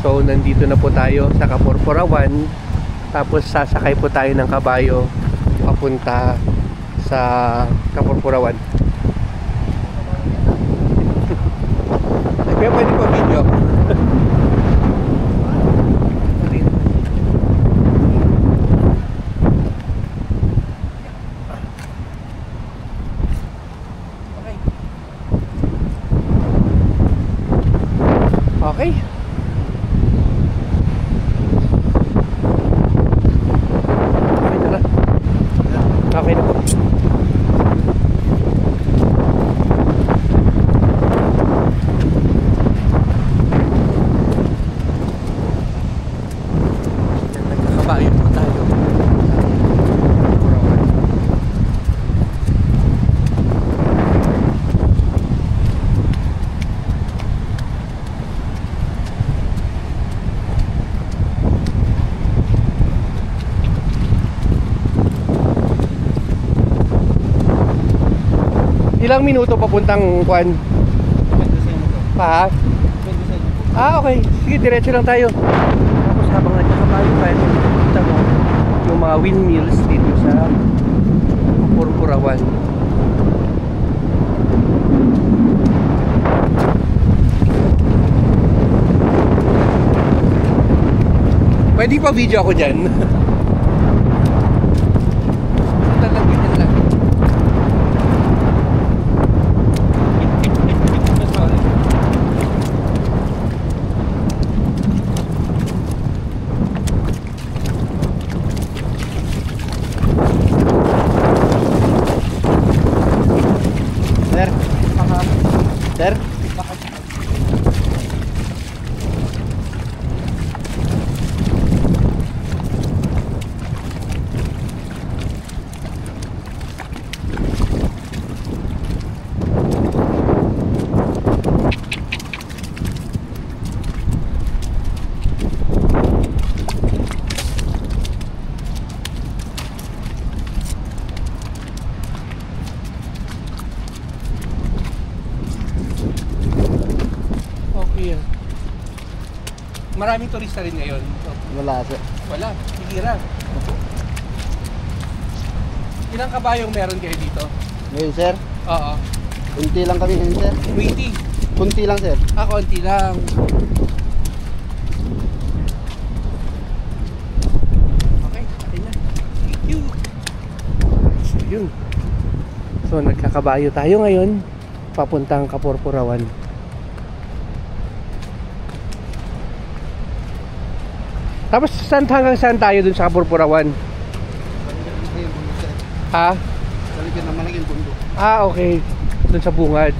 So nandito na po tayo sa Kapurpurawan. Tapos sasakay po tayo ng kabayo papunta sa Kapurpurawan. Kaya pwede po video. Okay. Okay na po. Nagkakabayo po tayo. Ilang minuto papuntang Kwan? 20 pa? 20 Ah, okay. Sige, diretso lang tayo. Tapos habang nagkakabayo tayo, kita mo yung mga windmills dito sa Kapurpurawan. Pwede pa video ako dyan. Sir? Maraming turista rin ngayon. Wala sir. Wala, hihira. Ilang kabayong meron kayo dito? Ngayon sir? Oo. Kunti lang kami ngayon sir. 20? Kunti lang sir. Ah, konti lang. Okay, okay na. Thank you. So yun. So nagkakabayo tayo ngayon papuntang Kapurpurawan. Tapos hanggang saan tayo dun sa Kapurpurawan? Ha? Sa likod ng malaking bundok. Ah, okay. Dun sa bungad.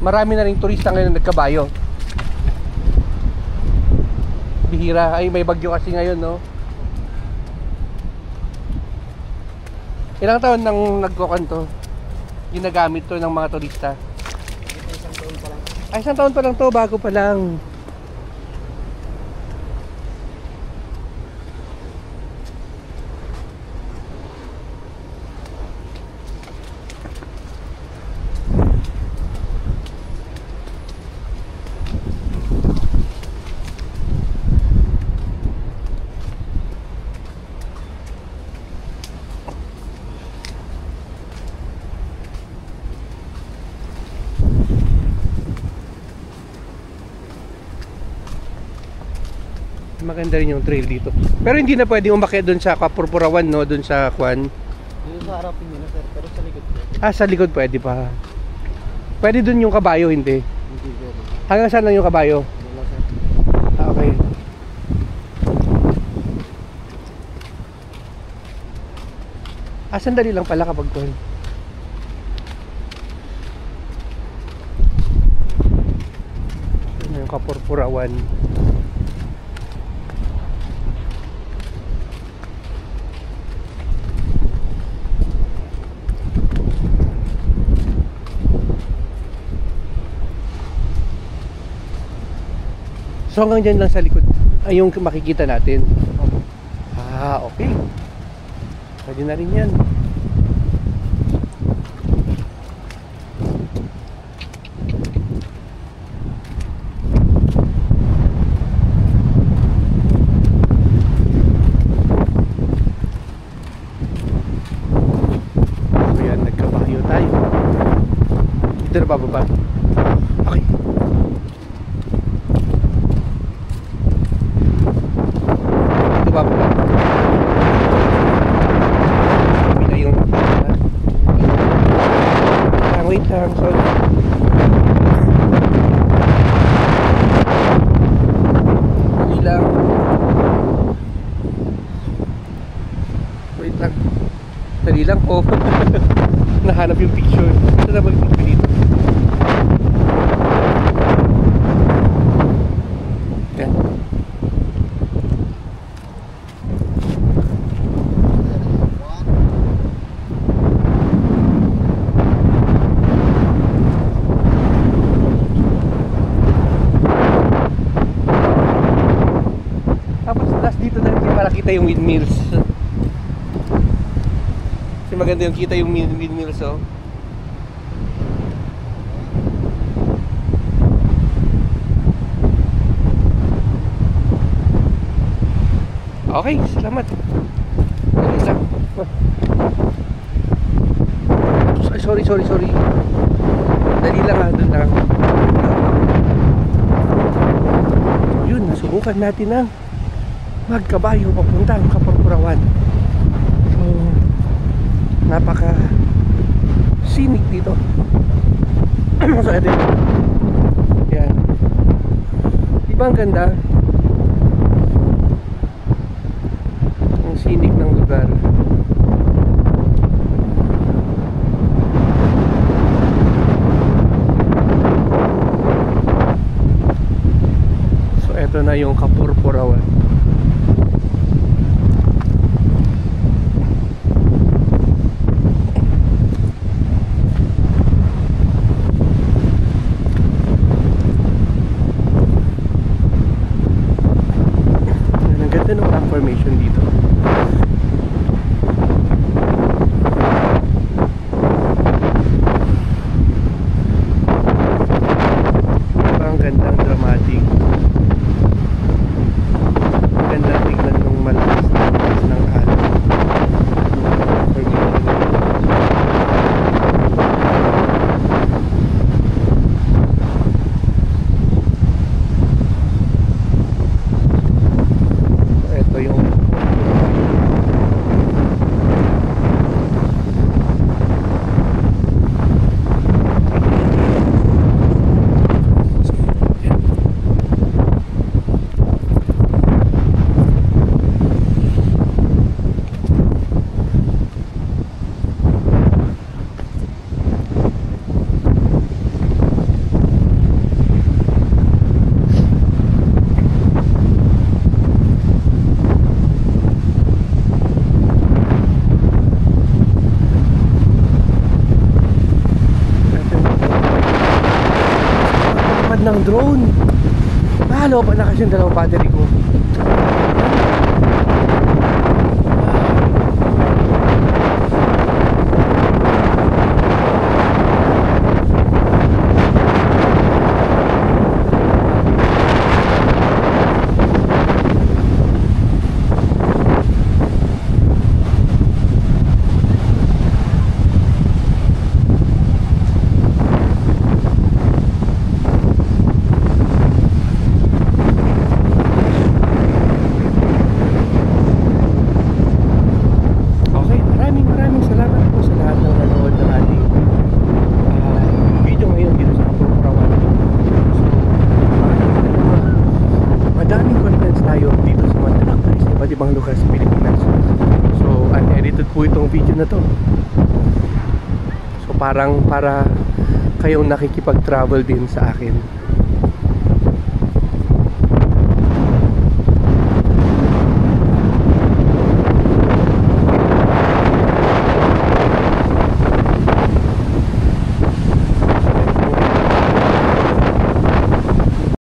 Marami na rin turista ngayon nagkabayo. Bihira. Ay, may bagyo kasi ngayon, no? Ilang taon nang nagkukanto? Ginagamit to ng mga turista? Isang taon pa lang. Ay, isang taon pa lang to. Bago pa lang. Maganda rin yung trail dito. Pero hindi na pwedeng umakyat doon sa Kapurpurawan, no? Doon sa Kwan. Dito sa harapin nila sir, pero sa likod po. Ah, sa likod pwede pa. Pwede doon yung kabayo, hindi? Hindi pwede. Hanggang saan lang yung kabayo? Wala sir. Ah, okay. Ah, sandali lang pala kapag Kwan. Yung Kapurpurawan. So hanggang dyan lang sa likod ay yung makikita natin. Okay. Pwede na rin yan. So yan, nagkabayo tayo. Dito na bababa. Okay. Dito bababa. Wait lang, sorry. Dali lang. Wait lang. Dali lang po. Nahanap yung picture. Ito na mag-picture dito. Yan. Para kita yung windmills. Kasi maganda yung kita yung windmills, oh. Okay, salamat. Sorry. Dali lang, doon lang. Yun, nasubukan natin ang magkabayo papuntang Kapurpurawan. So, napaka scenic dito. So, ito yun. Yan. Diba ang ganda? Ang scenic ng lugar. So, ito na yung Kapurpurawan. Formation dito. Ang gandang dramatic. Ang ganda tignan ng malakas ng alon. Ng drone. Mahalo pa na kasi yung dalawang battery ko. ibang lugar sa Pilipinas. So unedited po itong video na to. So parang para kayong nakikipag-travel din sa akin.